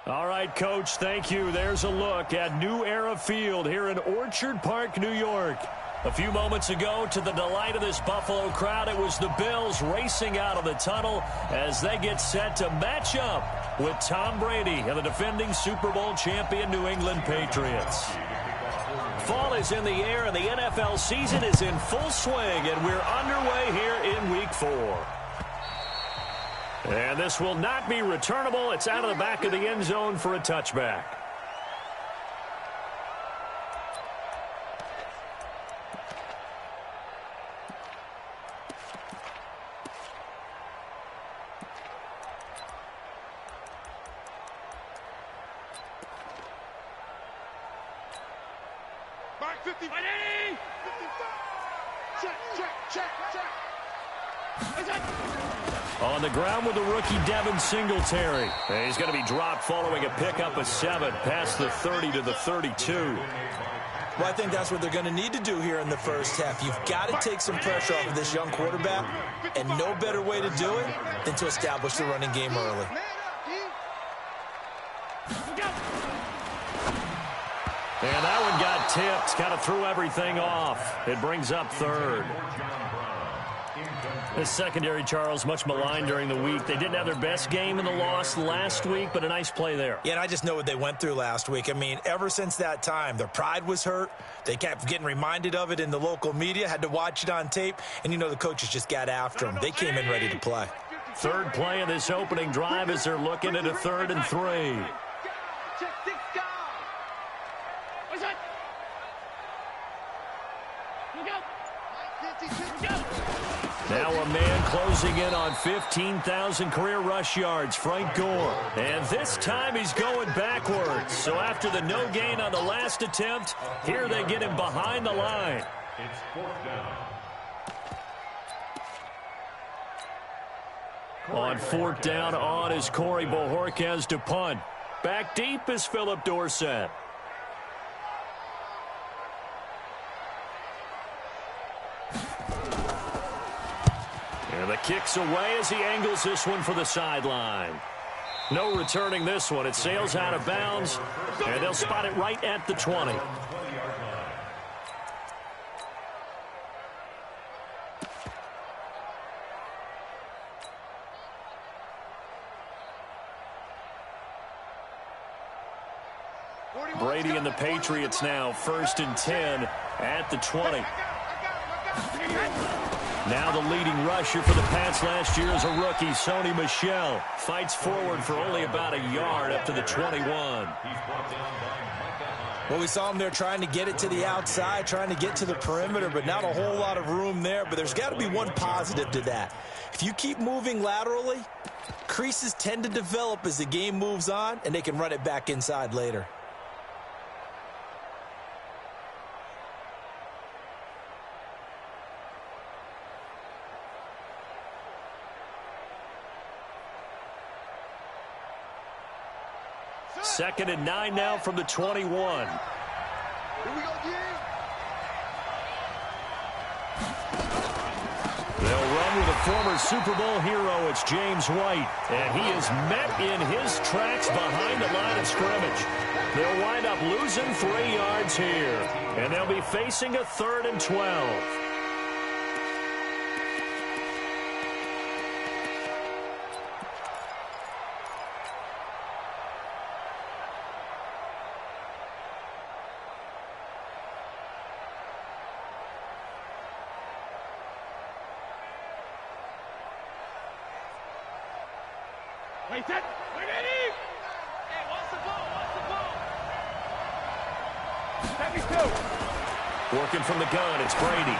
All right, Coach, thank you. There's a look at New Era Field here in Orchard Park, New York. A few moments ago, to the delight of this Buffalo crowd, it was the Bills racing out of the tunnel as they get set to match up with Tom Brady and the defending Super Bowl champion New England Patriots. Fall is in the air, and the NFL season is in full swing, and we're underway here in Week 4. And this will not be returnable. It's out of the back of the end zone for a touchback. Mark 50. Check. On the ground with the rookie Devin Singletary. And he's going to be dropped following a pickup of 7 past the 30 to the 32. Well, I think that's what they're going to need to do here in the first half. You've got to take some pressure off of this young quarterback, and no better way to do it than to establish the running game early. And that one got tipped, kind of threw everything off. It brings up third. This secondary, Charles, much maligned during the week. They didn't have their best game in the loss last week, but a nice play there. Yeah, and I just know what they went through last week. I mean, ever since that time, their pride was hurt. They kept getting reminded of it in the local media, had to watch it on tape, and, you know, the coaches just got after them. They came in ready to play. Third play of this opening drive as they're looking at a 3rd and 3. Now a man closing in on 15,000 career rush yards, Frank Gore. And this time he's going backwards. So after the no gain on the last attempt, here they get him behind the line. It's 4th down. On 4th down, on is Corey Bojorquez to punt. Back deep is Philip Dorsett. And the kick's away as he angles this one for the sideline. No returning this one. It sails out of bounds, and they'll spot it right at the 20. Brady and the Patriots now 1st and 10 at the 20. Now the leading rusher for the Pats last year is a rookie, Sony Michel. Fights forward for only about a yard up to the 21. Well, we saw him there trying to get it to the outside, trying to get to the perimeter, but not a whole lot of room there. But there's got to be one positive to that. If you keep moving laterally, creases tend to develop as the game moves on, and they can run it back inside later. Second and 9 now from the 21. Here we go, They'll run with a former Super Bowl hero. It's James White. And he is met in his tracks behind the line of scrimmage. They'll wind up losing 3 yards here. And they'll be facing a 3rd and 12. Wait, set. We're ready. Hey, what's the ball? 72. Working from the gun, it's Brady.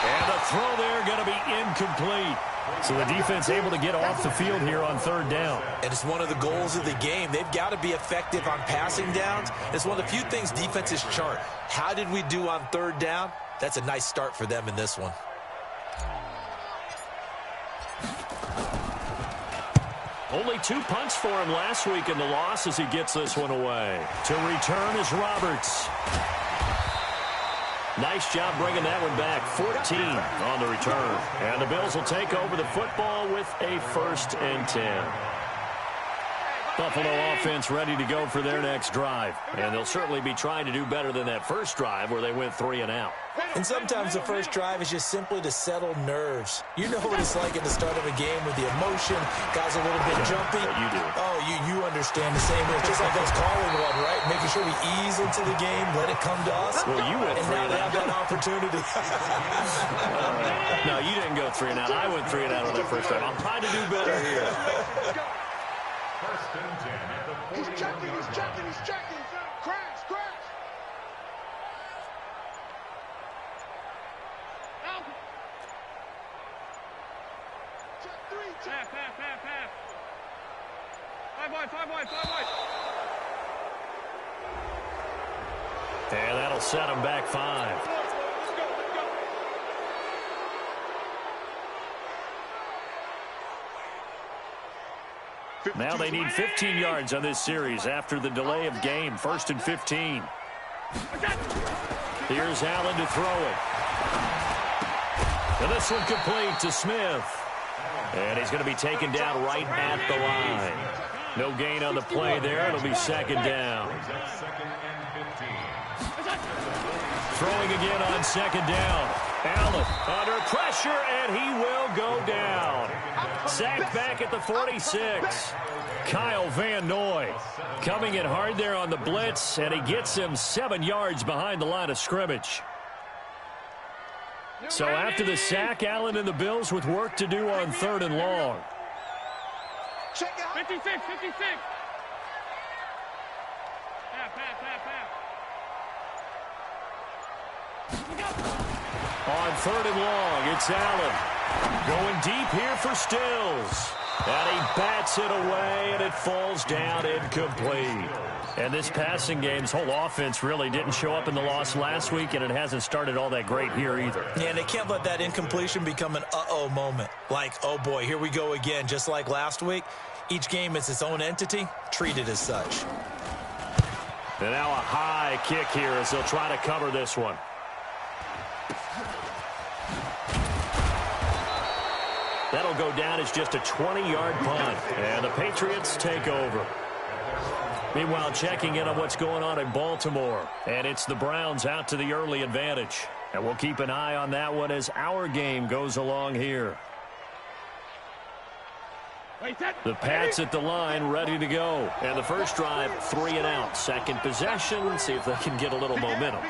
And the throw there going to be incomplete. So the defense able to get off the field here on 3rd down. And it's one of the goals of the game. They've got to be effective on passing downs. It's one of the few things defenses chart. How did we do on 3rd down? That's a nice start for them in this one. Only 2 punts for him last week in the loss as he gets this one away. To return is Roberts. Nice job bringing that one back. 14 on the return. And the Bills will take over the football with a 1st and 10. Buffalo offense ready to go for their next drive. And they'll certainly be trying to do better than that first drive where they went 3 and out. And sometimes the first drive is just simply to settle nerves. You know what it's like at the start of a game with the emotion, guys a little bit jumpy. You do. Oh, you understand the same way. It's just like us calling one, right? Making sure we ease into the game, let it come to us. Well, you went 3 and now and they out. have that opportunity. No, you didn't go 3 and out. I went 3 and out on that first drive. I'm trying to do better here. He's checking. Crash. Out. Check 3. Pass. 5 wide. And that'll set them back 5. Let's go. Now they need 15 yards on this series after the delay of game. 1st and 15. Here's Allen to throw it. And this one complete to Smith. And he's going to be taken down right at the line. No gain on the play there. It'll be 2nd down. Throwing again on 2nd down. Allen under pressure, and he will go down. Sacked back at the 46. Kyle Van Noy coming in hard there on the blitz, and he gets him 7 yards behind the line of scrimmage. So after the sack, Allen and the Bills with work to do on 3rd and long. Check out. 56. On 3rd and long, it's Allen. Going deep here for Stills. And he bats it away, and it falls down incomplete. And this passing game's whole offense really didn't show up in the loss last week, and it hasn't started all that great here either. Yeah, and they can't let that incompletion become an uh-oh moment. Like, oh boy, here we go again, just like last week. Each game is its own entity, treated as such. And now a high kick here as they'll try to cover this one. That'll go down as just a 20-yard punt, and the Patriots take over. Meanwhile, checking in on what's going on in Baltimore, and it's the Browns out to the early advantage. And we'll keep an eye on that one as our game goes along here. The Pats at the line, ready to go. And the first drive, 3 and out. Second possession, see if they can get a little momentum.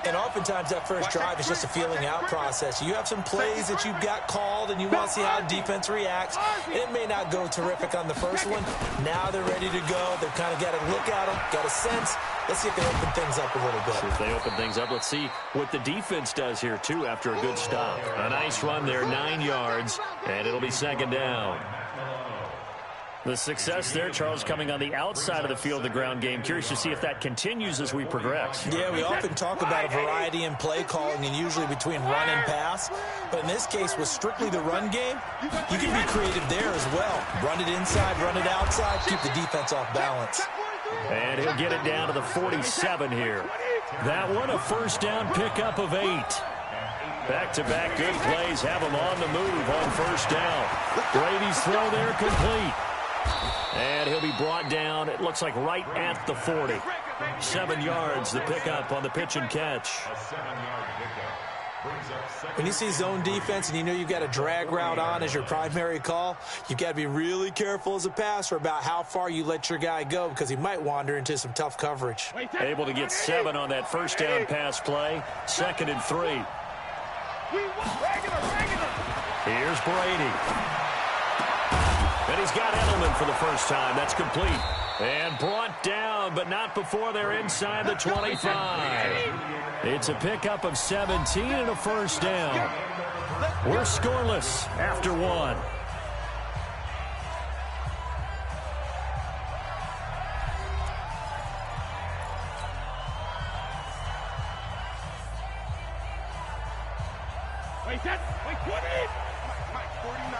And oftentimes that first drive is just a feeling out process. You have some plays that you've got called and you want to see how defense reacts. It may not go terrific on the first one. Now they're ready to go. They've kind of got to look at them, got a sense. Let's see if they open things up a little bit. See if they open things up. Let's see what the defense does here, too, after a good stop. A nice run there, 9 yards, and it'll be 2nd down. The success there, Charles, coming on the outside of the field, the ground game. Curious to see if that continues as we progress. Yeah, we often talk about a variety in play calling and usually between run and pass. But in this case, with strictly the run game, you can be creative there as well. Run it inside, run it outside, keep the defense off balance. And he'll get it down to the 47 here. That one, a first down pickup of 8. Back-to-back good plays have him on the move on first down. Brady's throw there complete. And he'll be brought down, it looks like right at the 40. 7 yards, the pickup on the pitch and catch. When you see zone defense and you know you've got a drag route on as your primary call, you've got to be really careful as a passer about how far you let your guy go because he might wander into some tough coverage. Able to get 7 on that first down pass play. 2nd and 3. Here's Brady. And he's got Edelman for the first time. That's complete. And brought down, but not before they're inside the 25. It's a pickup of 17 and a first down. We're scoreless after 1. Wait, 20. Mike, 49.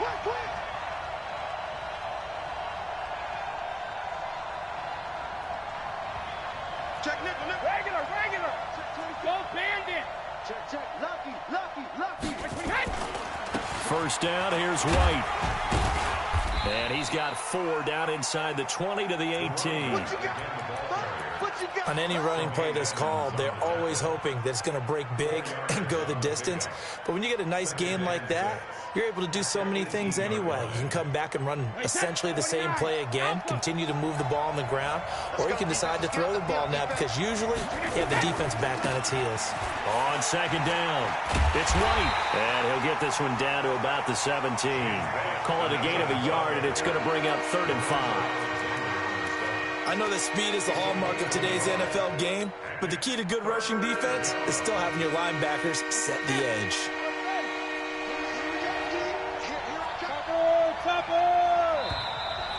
Walk quick. Check nickel. Regular. Go bandit. Check. Lucky. First down, here's White. And he's got 4 down inside the 20 to the 18. On any running play that's called, they're always hoping that it's going to break big and go the distance. But when you get a nice game like that, you're able to do so many things anyway. You can come back and run essentially the same play again, continue to move the ball on the ground, or you can decide to throw the ball now because usually you have the defense back on its heels. On second down, it's White. And he'll get this one down to about the 17. Call it a gain of a yard, and it's going to bring up 3rd and 5. I know that speed is the hallmark of today's NFL game, but the key to good rushing defense is still having your linebackers set the edge.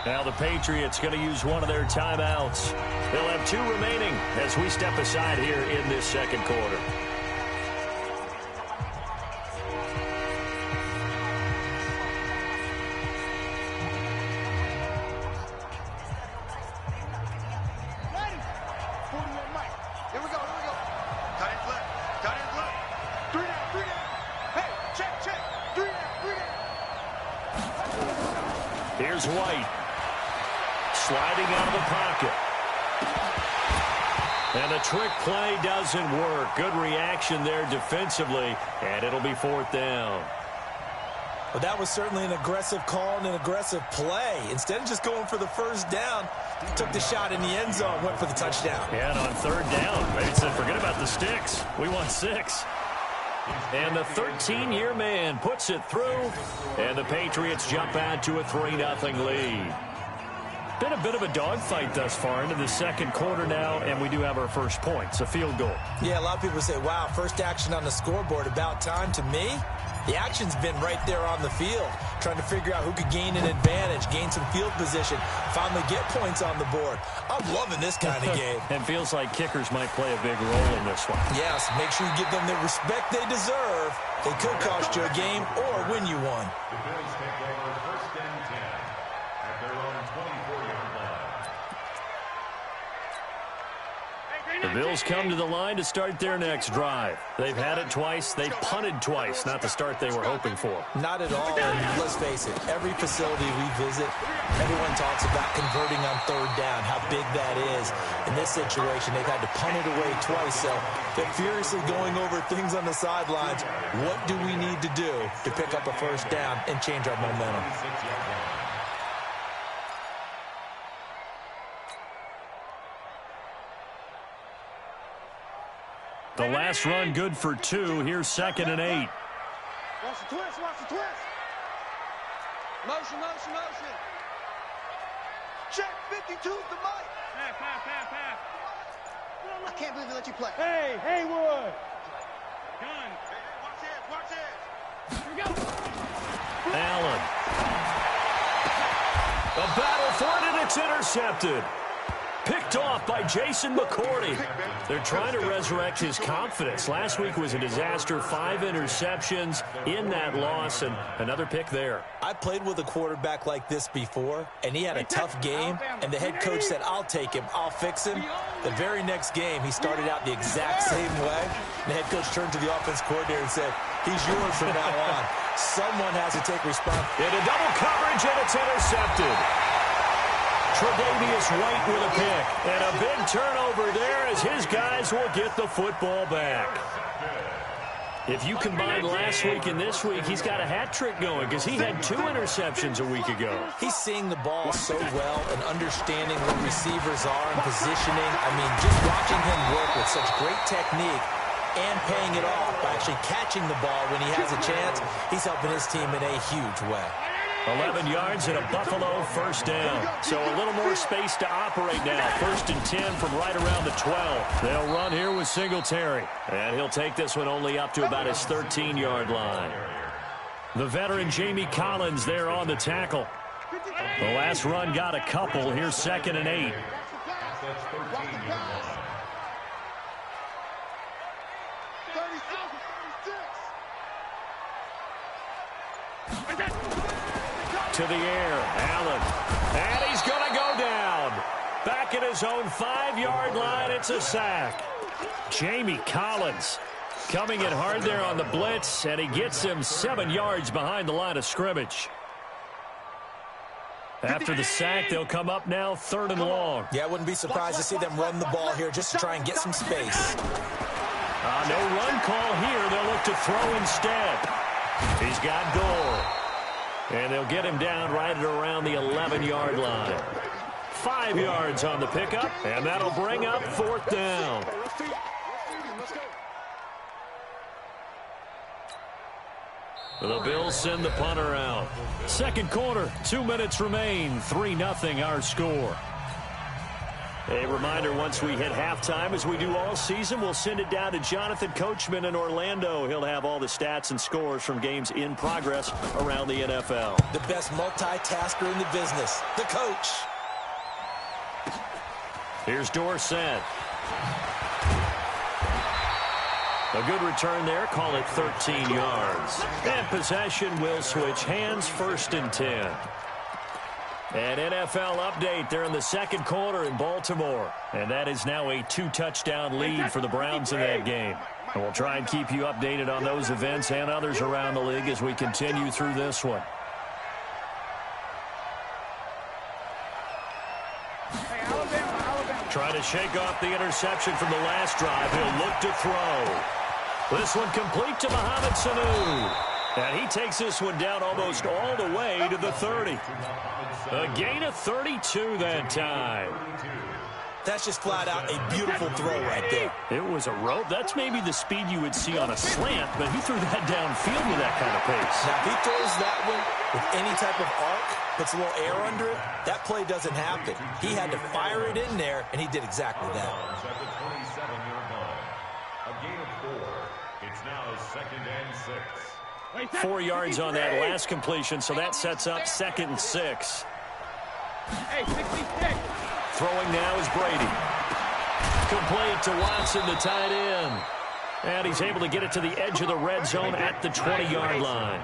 Now the Patriots going to use one of their timeouts. They'll have 2 remaining as we step aside here in this second quarter. Here's White. Sliding out of the pocket. And the trick play doesn't work. Good reaction there defensively, and it'll be 4th down. Well, that was certainly an aggressive call and an aggressive play. Instead of just going for the first down, took the shot in the end zone, went for the touchdown. And on 3rd down, they said, forget about the sticks. We want 6. And the 13-year man puts it through, and the Patriots jump out to a 3-0 lead. Been a bit of a dogfight thus far into the second quarter now, and we do have our first points, a field goal. Yeah, a lot of people say, wow, first action on the scoreboard, about time. To me, the action's been right there on the field, trying to figure out who could gain an advantage, gain some field position, finally get points on the board. I'm loving this kind of game. And feels like kickers might play a big role in this one. Yes, make sure you give them the respect they deserve. They could cost you a game or win you one. The Bills take over 1st and 10 at their own 24-yard line. The Bills come to the line to start their next drive. They've had it twice. They've punted twice. Not the start they were hoping for. Not at all. And let's face it, every facility we visit, everyone talks about converting on 3rd down, how big that is. In this situation, they've had to punt it away twice. So they're furiously going over things on the sidelines. What do we need to do to pick up a first down and change our momentum? The last run good for 2. Here's 2nd and 8. Watch the twist, watch the twist. Motion, motion, motion. Check 52's the mic. Pass. I can't believe they let you play. Hey, Haywood. Gun. Watch it. Here we go. Allen. A battle for it, and it's intercepted. Picked off by Jason McCourty. They're trying to resurrect his confidence. Last week was a disaster. 5 interceptions in that loss, and another pick there. I played with a quarterback like this before, and he had a tough game, and the head coach said, I'll take him, I'll fix him. The very next game, he started out the exact same way. The head coach turned to the offense coordinator and said, he's yours from now on. Someone has to take responsibility. In a double coverage, and it's intercepted. Tre'Davious White with a pick, and a big turnover there as his guys will get the football back. If you combine last week and this week, he's got a hat trick going because he had 2 interceptions a week ago. He's seeing the ball so well and understanding where receivers are and positioning. I mean, just watching him work with such great technique and paying it off by actually catching the ball when he has a chance, he's helping his team in a huge way. 11 yards and a Buffalo first down. So a little more space to operate now. 1st and 10 from right around the 12. They'll run here with Singletary. And he'll take this one only up to about his 13-yard line. The veteran Jamie Collins there on the tackle. The last run got a couple. Here's 2nd and 8. That's 13-yard line. To the air, Allen. And he's going to go down. Back at his own 5-yard line, it's a sack. Jamie Collins coming in hard there on the blitz, and he gets him 7 yards behind the line of scrimmage. After the sack, they'll come up now 3rd and long. Yeah, I wouldn't be surprised to see them run the ball here just to try and get some space. No run call here. They'll look to throw instead. He's got Gore. And they'll get him down right at around the 11-yard line. 5 yards on the pickup, and that'll bring up 4th down. The Bills send the punter out. Second quarter, 2 minutes remain. 3-0 our score. A reminder, once we hit halftime, as we do all season, we'll send it down to Jonathan Coachman in Orlando. He'll have all the stats and scores from games in progress around the NFL. The best multitasker in the business, the coach. Here's Dorsett. A good return there. Call it 13 yards. And possession will switch hands. 1st and 10. An NFL update. They're in the second quarter in Baltimore. And that is now a 2-touchdown lead for the Browns in that game. And we'll try and keep you updated on those events and others around the league as we continue through this one. Trying to shake off the interception from the last drive. He'll look to throw. This one complete to Mohamed Sanu. And he takes this one down almost all the way to the 30. A gain of 32 that time. That's just flat out a beautiful throw right there. It was a rope. That's maybe the speed you would see on a slant, but he threw that downfield with that kind of pace. Now, if he throws that one with any type of arc, puts a little air under it, that play doesn't happen. He had to fire it in there, and he did exactly that. At the 27-yard line. A gain of 4. It's now 2nd and 6. 4 yards on that last completion, so that sets up 2nd and 6. Hey, 66. Throwing now is Brady. Complete to Watson, the tight end. And he's able to get it to the edge of the red zone at the 20-yard line.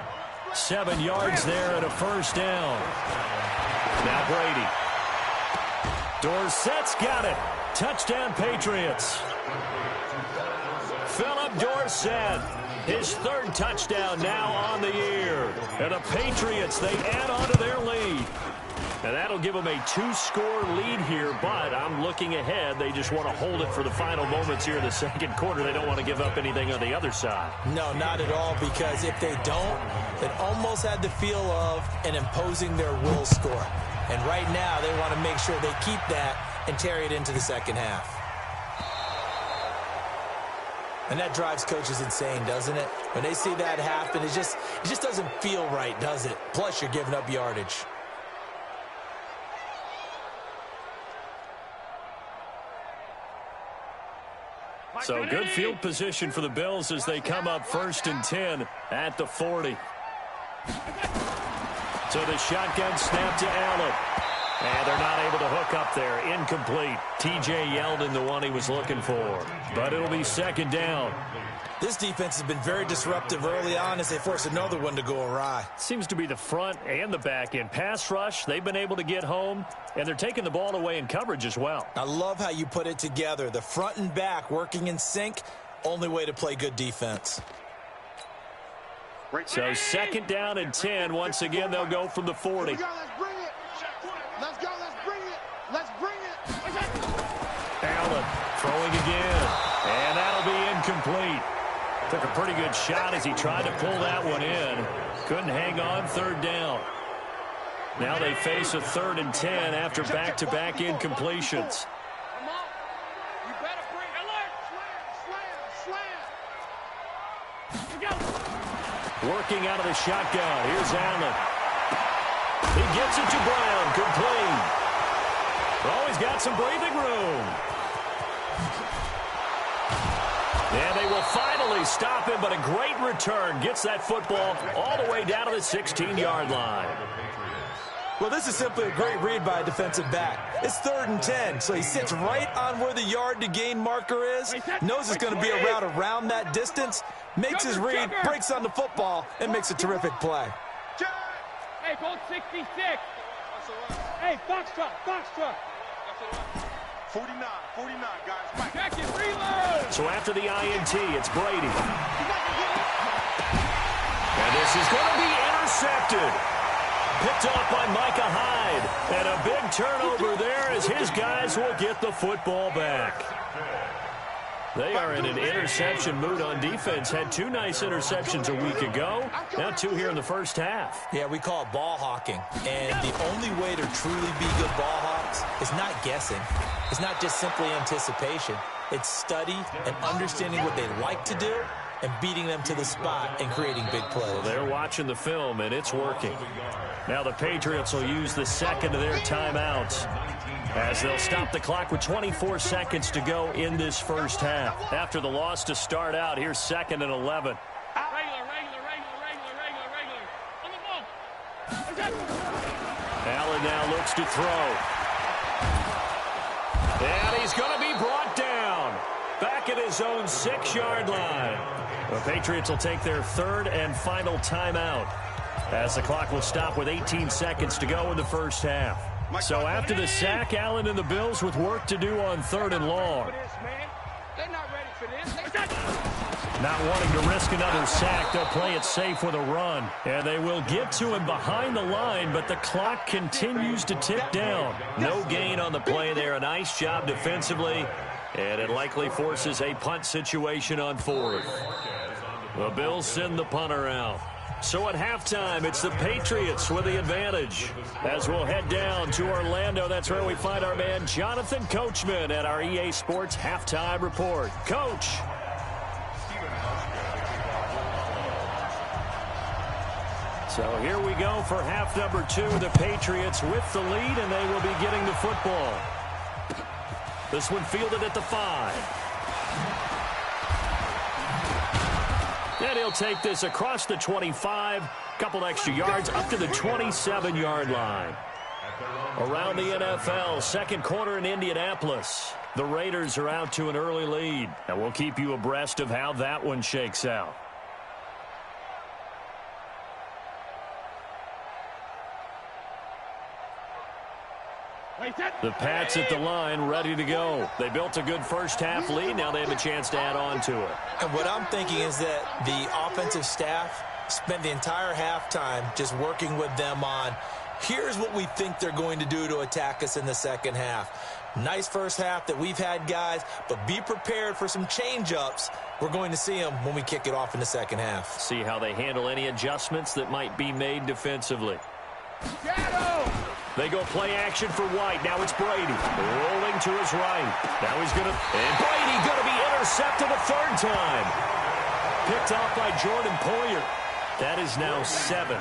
7 yards there and a 1st down. Now Brady. Dorsett's got it. Touchdown, Patriots. Philip Dorsett. His 3rd touchdown now on the year. And the Patriots, they add on to their lead. And that'll give them a 2-score lead here, but I'm looking ahead. They just want to hold it for the final moments here in the second quarter. They don't want to give up anything on the other side. No, not at all, because if they don't, it almost had the feel of an imposing their will score. And right now, they want to make sure they keep that and carry it into the second half. And that drives coaches insane, doesn't it? When they see that happen, it just doesn't feel right, does it? Plus, you're giving up yardage. So good field position for the Bills as they come up 1st and 10 at the 40. So the shotgun snap to Allen. And they're not able to hook up there. Incomplete. T.J. Yeldon, the one he was looking for. But it'll be 2nd down. This defense has been very disruptive early on as they force another one to go awry. Seems to be the front and the back end. Pass rush, they've been able to get home, and they're taking the ball away in coverage as well. I love how you put it together. The front and back working in sync, only way to play good defense. So 2nd down and 10. Once again, they'll go from the 40. Let's bring it. Let's go. Let's bring it. Let's bring it. Allen throwing again, and that'll be incomplete. Took a pretty good shot as he tried to pull that one in. Couldn't hang on. 3rd down. Now they face a 3rd and 10 after back-to-back incompletions. Come on. You better bring alert. Slam. You go. Working out of the shotgun. Here's Allen. He gets it to Brown. Complete. Oh, he's got some breathing room. And they will finally stop him, but a great return. Gets that football all the way down to the 16-yard line. Well, this is simply a great read by a defensive back. It's 3rd and 10, so he sits right on where the yard-to-gain marker is, knows it's going to be a route around that distance, makes his read, breaks on the football, and makes a terrific play. Hey, code 66. Hey, Foxtrot. 49, guys. Mike. Check it, reload. So after the INT, it's Brady. And this is going to be intercepted. Picked off by Micah Hyde. And a big turnover there as his guys will get the football back. They are in an interception mood on defense. Had 2 nice interceptions a week ago. Now 2 here in the first half. Yeah, we call it ball hawking. And the only way to truly be good ball hawks is not guessing. It's not just simply anticipation. It's study and understanding what they like to do and beating them to the spot and creating big plays. Well, they're watching the film, and it's working. Now the Patriots will use the second of their timeouts as they'll stop the clock with 24 seconds to go in this first half. After the loss to start out, here's 2nd and 11. Regular. On the ball. Allen now looks to throw. And he's going to be brought down. Back at his own 6-yard line. The Patriots will take their 3rd and final timeout as the clock will stop with 18 seconds to go in the first half. So after the sack, Allen and the Bills with work to do on 3rd and long. They're not ready for this. Not wanting to risk another sack, they'll play it safe with a run. And they will get to him behind the line, but the clock continues to tick down. No gain on the play there. A nice job defensively. And it likely forces a punt situation on 4th. The Bills send the punter out. So at halftime, it's the Patriots with the advantage. As we'll head down to Orlando, that's where we find our man Jonathan Coachman at our EA Sports Halftime Report. Coach. So here we go for half number 2. The Patriots with the lead, and they will be getting the football. This one fielded at the 5. And he'll take this across the 25. Couple extra yards up to the 27-yard line. Around the NFL, second quarter in Indianapolis. The Raiders are out to an early lead. And we'll keep you abreast of how that one shakes out. The Pats at the line, ready to go. They built a good first half lead. Now they have a chance to add on to it. And what I'm thinking is that the offensive staff spent the entire halftime just working with them on, here's what we think they're going to do to attack us in the second half. Nice first half that we've had, guys, but be prepared for some change-ups. We're going to see them when we kick it off in the second half. See how they handle any adjustments that might be made defensively. They go play action for White. Now it's Brady rolling to his right. Now he's going to, and Brady going to be intercepted a 3rd time. Picked off by Jordan Poyer. That is now 7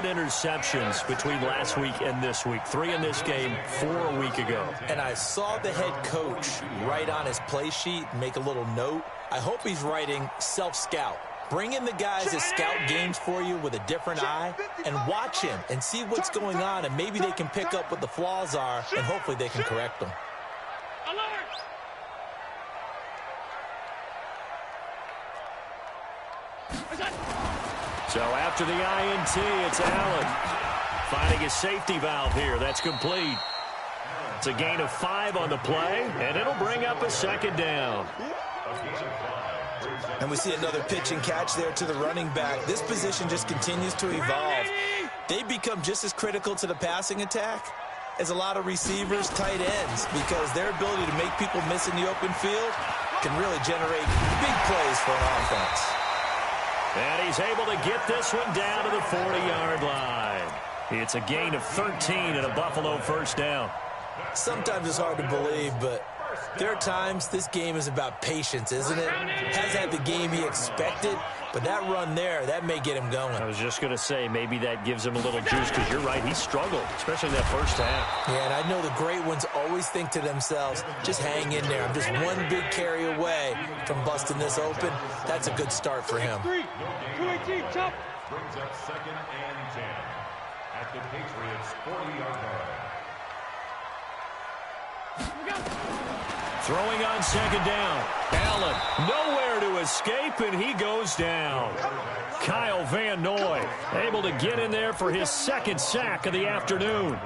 interceptions between last week and this week. 3 in this game, 4 a week ago. And I saw the head coach write on his play sheet, make a little note. I hope he's writing self-scout. Bring in the guys that scout games for you with a different eye and watch him and see what's going on, and maybe they can pick up what the flaws are, and hopefully they can correct them. So after the INT, it's Allen finding a safety valve here. That's complete. It's a gain of 5 on the play, and it'll bring up a 2nd down. And we see another pitch and catch there to the running back. This position just continues to evolve. They become just as critical to the passing attack as a lot of receivers, tight ends, because their ability to make people miss in the open field can really generate big plays for an offense. And he's able to get this one down to the 40-yard line. It's a gain of 13 and a Buffalo first down. Sometimes it's hard to believe, but there are times this game is about patience, isn't it? Has had the game he expected, but that run there, that may get him going. I was just going to say, maybe that gives him a little juice, because you're right, he struggled, especially in that first half. Yeah, and I know the great ones always think to themselves, just hang in there. I'm just one big carry away from busting this open. That's a good start for him. 218, chop. Brings up 2nd and 10 at the Patriots' 40-yard line. Throwing on 2nd down. Allen nowhere to escape, and he goes down. Kyle Van Noy able to get in there for his 2nd sack of the afternoon.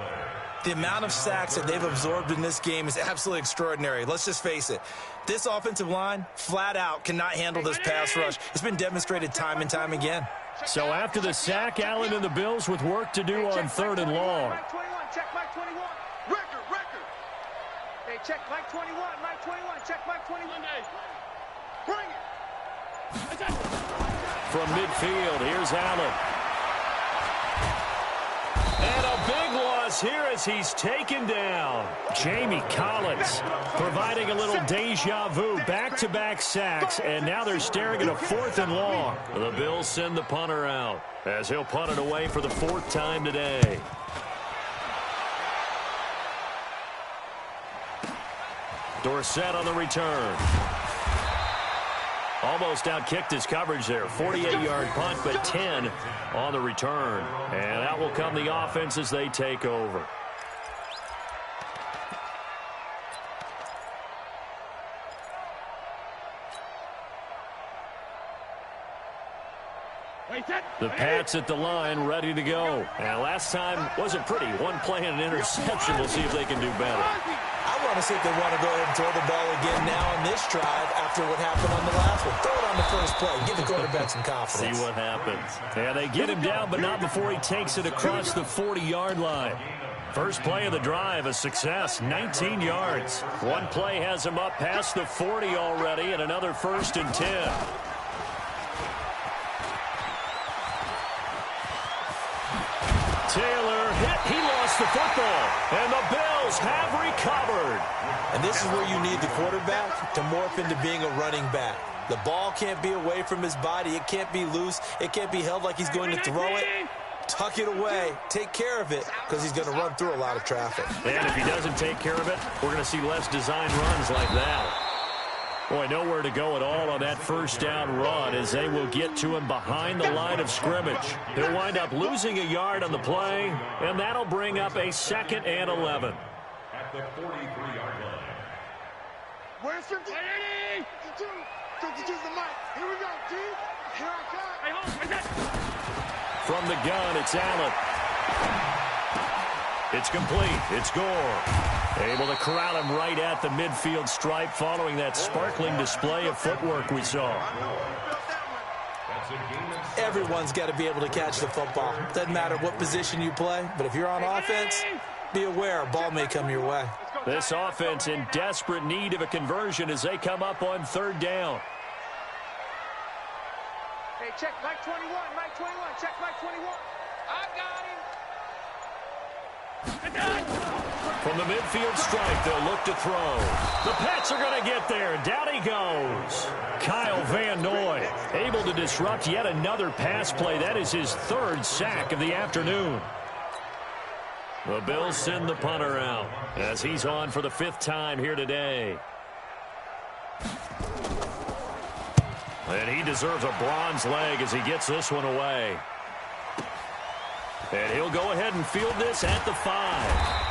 The amount of sacks that they've absorbed in this game is absolutely extraordinary. Let's just face it. This offensive line, flat out, cannot handle this pass rush. It's been demonstrated time and time again. So after the sack, Allen and the Bills with work to do on 3rd and long. Mike 21, check Mike 21. Record. Hey, check Mike 21, Mike 21, check Mike 21. Bring it. From midfield, here's Allen. And a big loss here as he's taken down. Jamie Collins providing a little deja vu, back-to-back sacks, and now they're staring at a 4th and long. The Bills send the punter out as he'll punt it away for the 4th time today. Dorsett on the return. Almost outkicked his coverage there. 48-yard punt, but 10 on the return. And out will come the offense as they take over. The Pats at the line, ready to go. And last time wasn't pretty. One play and an interception. We'll see if they can do better. I want to see if they want to go ahead and throw the ball again now on this drive after what happened on the last one. Throw it on the first play. Give the quarterback some confidence. See what happens. Yeah, they get him down, but not before he takes it across the 40-yard line. First play of the drive, a success, 19 yards. One play has him up past the 40 already, and another 1st and 10. Taylor hit. He lost the football, and the Bills have recovered. And this is where you need the quarterback to morph into being a running back. The ball can't be away from his body. It can't be loose. It can't be held like he's going to throw it. Tuck it away. Take care of it because he's going to run through a lot of traffic. And if he doesn't take care of it, we're going to see less designed runs like that. Boy, nowhere to go at all on that first down run as they will get to him behind the line of scrimmage. He'll wind up losing a yard on the play, and that'll bring up a 2nd and 11. At the 43-yard line. Where's 50? 52. 52's the mic. Here we go, D. Here I come. From the gun, it's Allen. It's complete. It's Gore. Able to corral him right at the midfield stripe following that sparkling display of footwork we saw. Everyone's got to be able to catch the football. Doesn't matter what position you play, but if you're on offense, be aware a ball may come your way. This offense in desperate need of a conversion as they come up on 3rd down. Hey, check Mike 21, Mike 21, check Mike 21. I got him. From the midfield stripe, they'll look to throw. The Pats are going to get there. Down he goes. Kyle Van Noy able to disrupt yet another pass play. That is his 3rd sack of the afternoon. The Bills send the punter out as he's on for the 5th time here today. And he deserves a bronze leg as he gets this one away. And he'll go ahead and field this at the 5.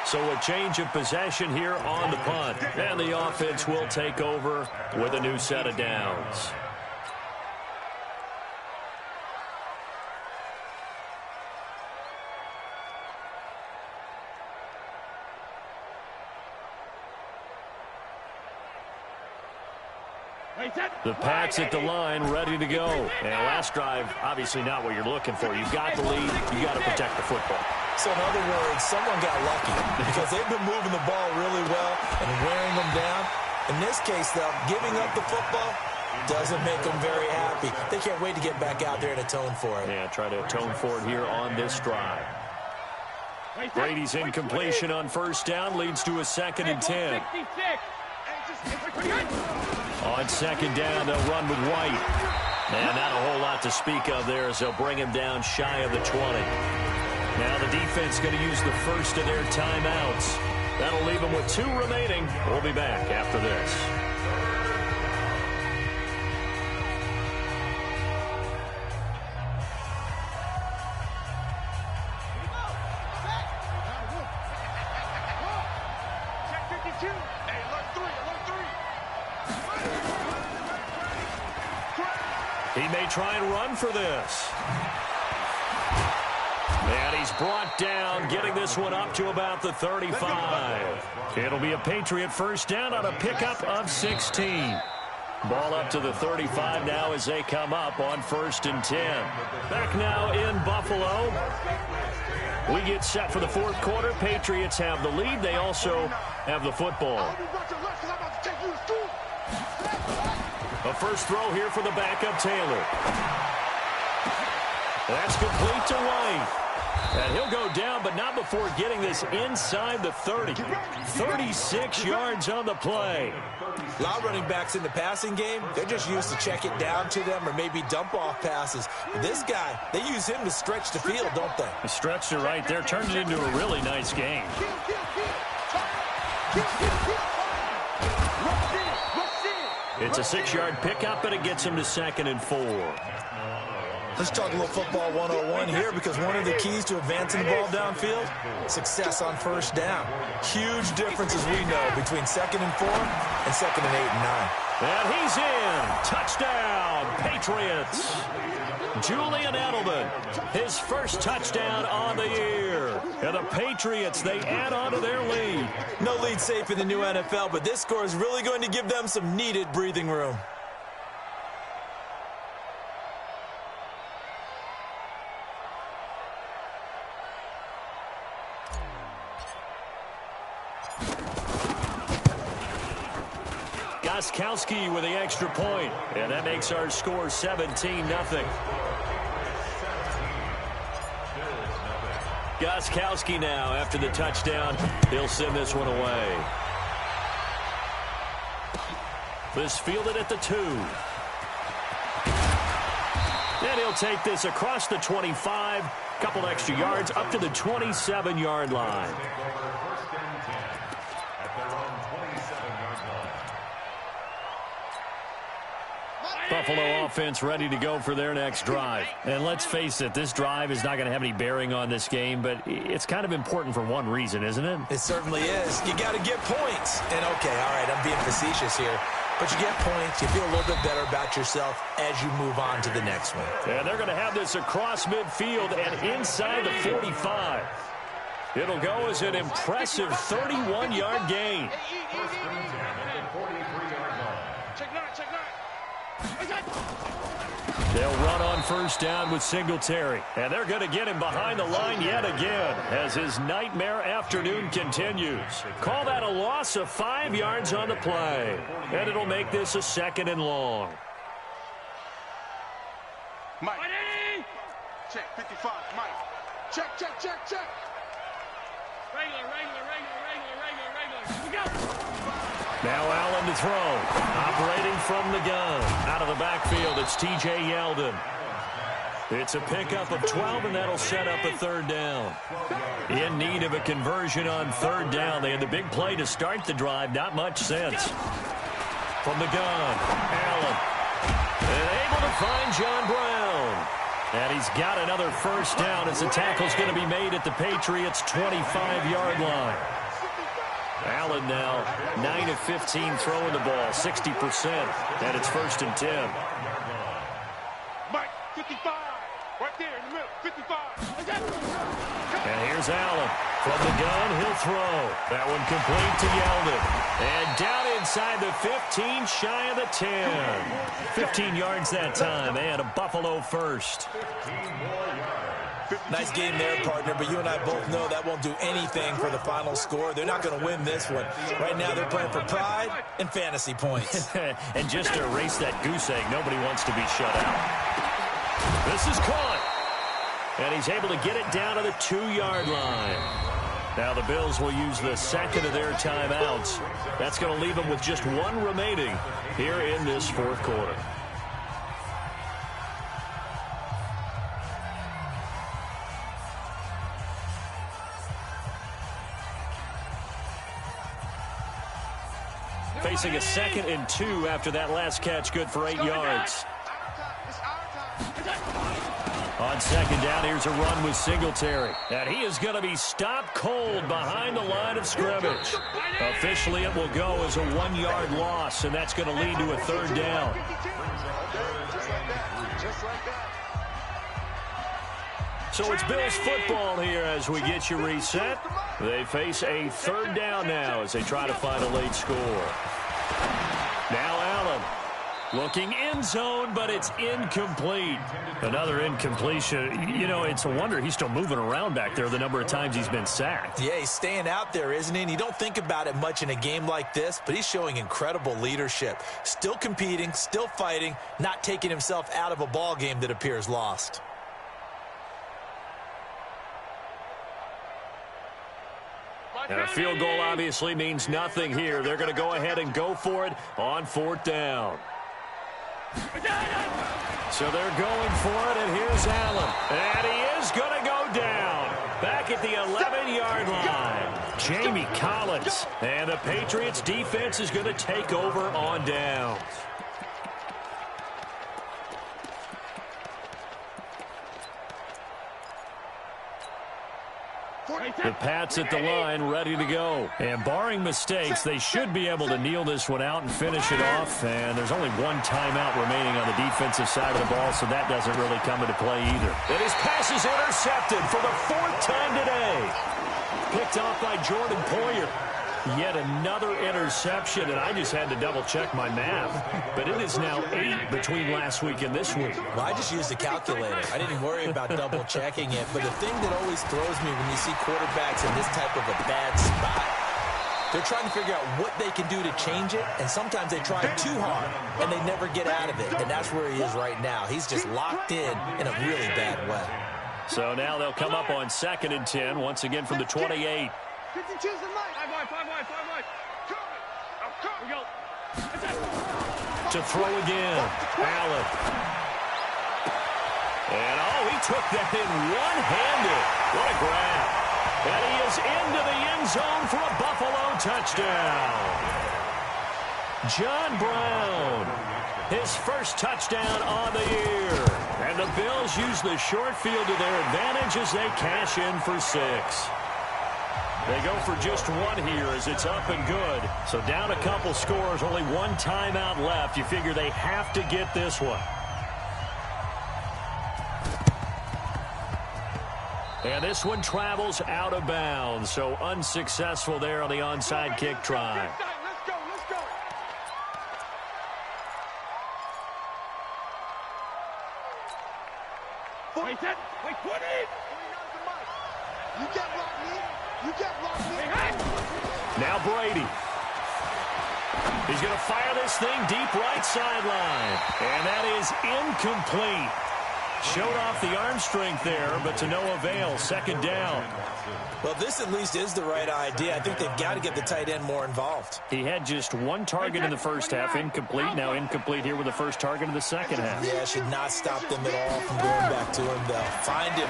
So a change of possession here on the punt. And the offense will take over with a new set of downs. The Pats at the line, ready to go. And last drive, obviously not what you're looking for. You've got the lead. You've got to protect the football. So in other words, someone got lucky because they've been moving the ball really well and wearing them down. In this case, though, giving up the football doesn't make them very happy. They can't wait to get back out there and atone for it. Yeah, try to atone for it here on this drive. Brady's incompletion on 1st down leads to a 2nd and 10. On 2nd down, they'll run with White. And not a whole lot to speak of there as they'll bring him down shy of the 20. Now the defense going to use the first of their timeouts. That'll leave them with 2 remaining. We'll be back after this. He may try and run for this. And he's brought down, getting this one up to about the 35. It'll be a Patriot 1st down on a pickup of 16. Ball up to the 35 now as they come up on 1st and 10. Back now in Buffalo. We get set for the 4th quarter. Patriots have the lead. They also have the football. A first throw here for the backup Taylor. That's complete to White. And he'll go down, but not before getting this inside the 30. 36 yards on the play. A lot of running backs in the passing game, they're just used to check it down to them or maybe dump off passes. But this guy, they use him to stretch the field, don't they? He stretched it right there, turned it into a really nice game. It's a 6-yard pickup, and it gets him to 2nd and 4. Let's talk a little football 101 here, because one of the keys to advancing the ball downfield, success on 1st down. Huge difference, as we know, between 2nd and 4 and 2nd and 8 and 9. And he's in. Touchdown, Patriots. Julian Edelman, his first touchdown on the year. And the Patriots, they add on to their lead. No lead safe in the new NFL, but this score is really going to give them some needed breathing room. Gostkowski with the extra point, and that makes our score 17-0. Gostkowski now after the touchdown. He'll send this one away. This fielded at the 2. And he'll take this across the 25. Couple extra yards up to the 27-yard line. Buffalo offense ready to go for their next drive. And let's face it, this drive is not going to have any bearing on this game, but it's kind of important for one reason, isn't it? It certainly is. You got to get points. And, okay, all right, I'm being facetious here. But you get points, you feel a little bit better about yourself as you move on to the next one. And they're going to have this across midfield and inside the 45. It'll go as an impressive 31-yard gain. They'll run on 1st down with Singletary. And they're going to get him behind the line yet again as his nightmare afternoon continues. Call that a loss of 5 yards on the play. And it'll make this a 2nd and long. Mike. Check, 55, Mike. Check. Regular. We go. Now Allen to throw. Operating from the gun. Out of the backfield, it's T.J. Yeldon. It's a pickup of 12, and that'll set up a 3rd down. In need of a conversion on 3rd down. They had the big play to start the drive. Not much sense. From the gun, Allen. And able to find John Brown. And he's got another 1st down as the tackle's going to be made at the Patriots' 25-yard line. Allen now 9 of 15 throwing the ball, 60%, and it's 1st and 10. Mike, 55, right there in the middle, 55. And here's Allen. From the gun, he'll throw. That one complete to Yeldon. And down inside the 15, shy of the 10. 15 yards that time, and a Buffalo first. Nice game there, partner, but you and I both know that won't do anything for the final score. They're not going to win this one. Right now, they're playing for pride and fantasy points. And just to erase that goose egg, nobody wants to be shut out. This is caught. And he's able to get it down to the 2-yard line. Now the Bills will use the 2nd of their timeouts. That's going to leave them with just 1 remaining here in this 4th quarter. Facing a 2nd and 2 after that last catch, good for 8 yards. On 2nd down, here's a run with Singletary. And he is going to be stopped cold behind the line of scrimmage. Officially, it will go as a 1-yard loss, and that's going to lead to a 3rd down. So it's Bills football here as we get you reset. They face a 3rd down now as they try to find a late score. Now Allen. Looking end zone, but it's incomplete. Another incompletion. You know, it's a wonder he's still moving around back there the number of times he's been sacked. Yeah, he's staying out there, isn't he? And you don't think about it much in a game like this, but he's showing incredible leadership. Still competing, still fighting, not taking himself out of a ball game that appears lost. And a field goal obviously means nothing here. They're going to go ahead and go for it on 4th down. So they're going for it, and here's Allen. And he is going to go down. Back at the 11-yard line. Jamie Collins. And the Patriots defense is going to take over on downs. The Pats at the line, ready to go. And barring mistakes, they should be able to kneel this one out and finish it off. And there's only one timeout remaining on the defensive side of the ball, so that doesn't really come into play either. And his pass is intercepted for the 4th time today. Picked off by Jordan Poyer. Yet another interception, and I just had to double-check my math. But it is now 8 between last week and this week. Well, I just used a calculator. I didn't worry about double-checking it. But the thing that always throws me when you see quarterbacks in this type of a bad spot, they're trying to figure out what they can do to change it, and sometimes they try too hard, and they never get out of it. And that's where he is right now. He's just locked in a really bad way. So now they'll come up on 2nd and 10, once again from the 28. 5 wide. Here we go. To throw again, Allen. And, he took that in one-handed. What a grab. And he is into the end zone for a Buffalo touchdown. John Brown, his first touchdown on the year. And the Bills use the short field to their advantage as they cash in for 6. They go for just one here as it's up and good. So down a couple scores, only one timeout left. You figure they have to get this one. And this one travels out of bounds. So unsuccessful there on the onside kick try. Let's go. Wait, 20! You can't block me. Now Brady. He's going to fire this thing deep right sideline. And that is incomplete. Showed off the arm strength there, but to no avail. 2nd down. Well, this at least is the right idea. I think they've got to get the tight end more involved. He had just one target in the first half, incomplete. Now incomplete here with the first target of the second half. Yeah, should not stop them at all from going back to him. They'll find him.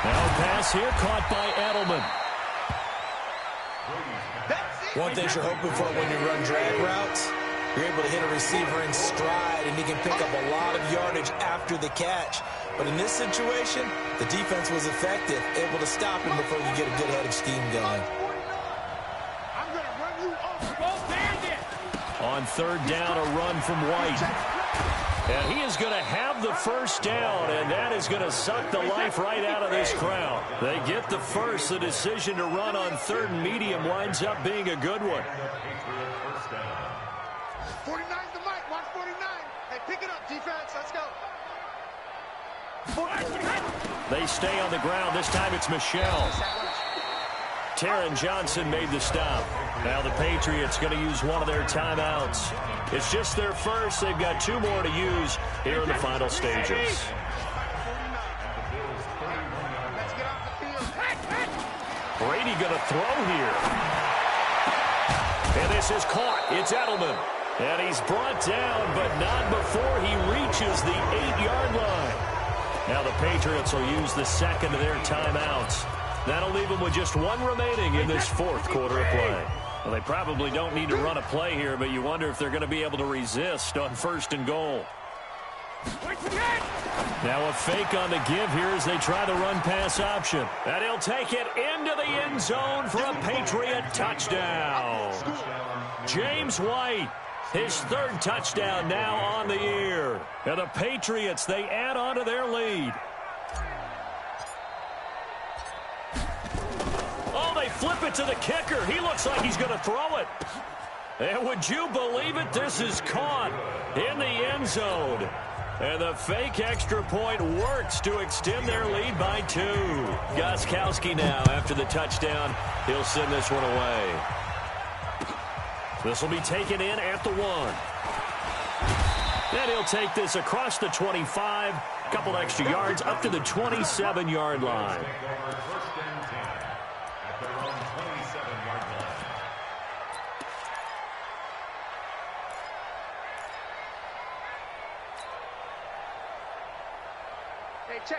Now pass here caught by Edelman. One thing you're hoping for when you run drag routes, you're able to hit a receiver in stride, and he can pick up a lot of yardage after the catch. But in this situation, the defense was effective, able to stop him before you get a good head of steam going. I'm going to run you over. Go bandit! On 3rd down, a run from White. And he is going to have the first down, and that is going to suck the life right out of this crowd. They get the first. The decision to run on 3rd and medium winds up being a good one. 49's the mic. Watch 49. Hey, pick it up, defense. Let's go. They stay on the ground. This time it's Michelle. Taron Johnson made the stop. Now the Patriots going to use one of their timeouts. It's just their first. They've got 2 more to use here in the final stages. Let's get off the field. Brady going to throw here. And this is caught. It's Edelman. And he's brought down, but not before he reaches the 8-yard line. Now the Patriots will use the second of their timeouts. That'll leave them with just one remaining in this 4th quarter of play. Well, they probably don't need to run a play here, but you wonder if they're going to be able to resist on 1st and goal. Now a fake on the give here as they try the run-pass option. And he'll take it into the end zone for a Patriot touchdown. James White, his 3rd touchdown now on the year. And the Patriots, they add on to their lead. Oh, they flip it to the kicker. He looks like he's going to throw it. And would you believe it? This is caught in the end zone. And the fake extra point works to extend their lead by 2. Gostkowski now after the touchdown. He'll send this one away. This will be taken in at the 1. And he'll take this across the 25. A couple extra yards up to the 27-yard line.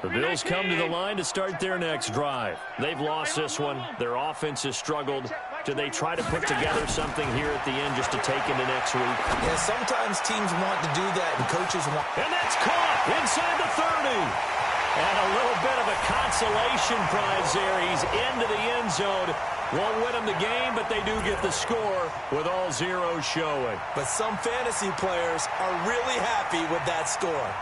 The Bills come to the line to start their next drive. They've lost this one. Their offense has struggled. Do they try to put together something here at the end just to take into next week? Yeah, sometimes teams want to do that, and coaches want. And that's caught inside the 30. And a little bit of a consolation prize there. He's into the end zone. Won't win them the game, but they do get the score with all zeros showing. But some fantasy players are really happy with that score.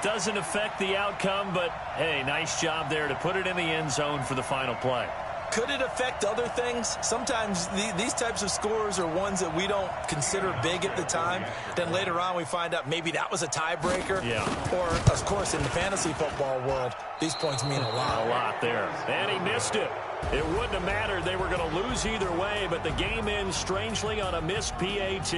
Doesn't affect the outcome, but, hey, nice job there to put it in the end zone for the final play. Could it affect other things? Sometimes these types of scores are ones that we don't consider big at the time. Then later on we find out maybe that was a tiebreaker. Yeah. Or, of course, in the fantasy football world, these points mean a lot. A lot there. And he missed it. It wouldn't have mattered. They were going to lose either way, but the game ends strangely on a missed PAT.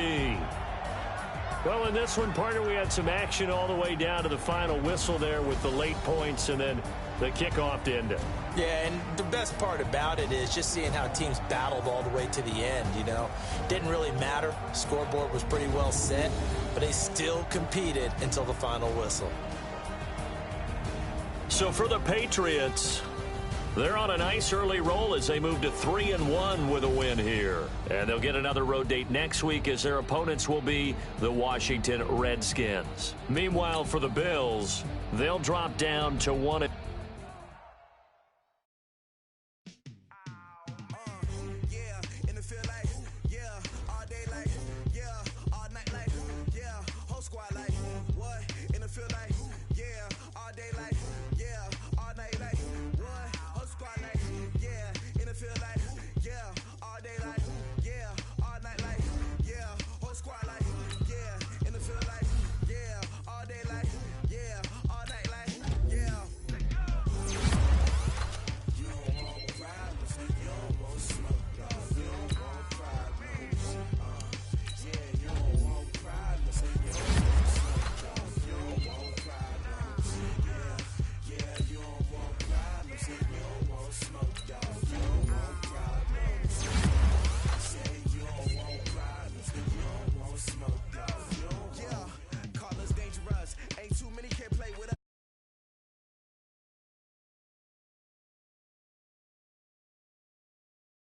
Well, in this one, partner, we had some action all the way down to the final whistle there with the late points and then the kickoff to end it. Yeah, and the best part about it is just seeing how teams battled all the way to the end, you know. Didn't really matter. Scoreboard was pretty well set, but they still competed until the final whistle. So for the Patriots, they're on a nice early roll as they move to 3-1 with a win here. And they'll get another road date next week as their opponents will be the Washington Redskins. Meanwhile, for the Bills, they'll drop down to 1-2.